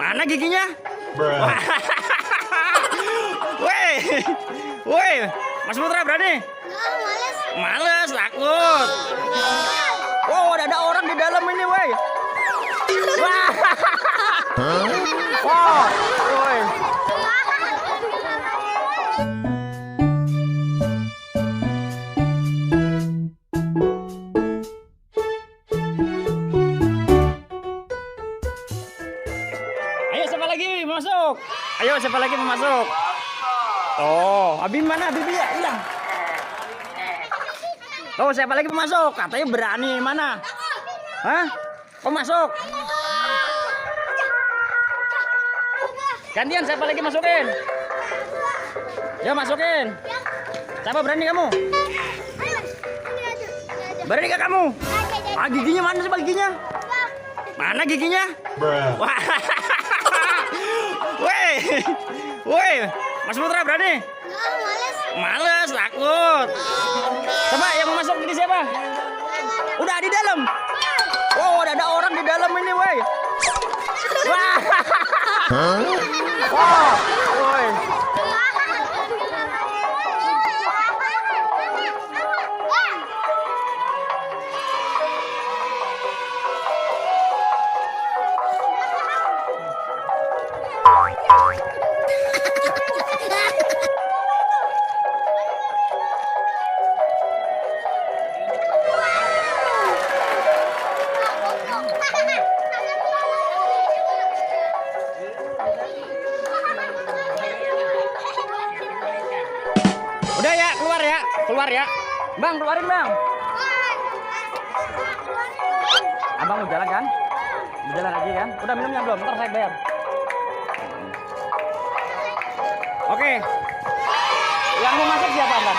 Mana giginya? Woi, woi, Mas Putra berani? Males. Males, takut. Oh, ada orang di dalam ini, woi. Wah. Wow, woi. Ayo siapa lagi mau masuk? Ayo siapa lagi mau masuk? Oh, Abi mana? Bibi ya hilang. Oh, siapa lagi mau masuk? Katanya berani mana? Hah? Kok masuk? Gantian siapa lagi masukin? Ya masukin. Siapa berani kamu? Berani gak kamu? Ah, giginya mana sih giginya? Mana giginya? Wah. Woi, woi, Mas Putra berani? Males. Males, takut. Coba yang mau masuk ini siapa? Udah di dalam. Oh, ada orang di dalam ini, woi. Wah. Wah, woi. Udah ya, keluar ya. Bang, keluarin bang. Abang mau jalan kan? Mau jalan lagi kan? Udah minumnya belum? Ntar saya bayar. Oke. Yang mau masuk siapa, Bang?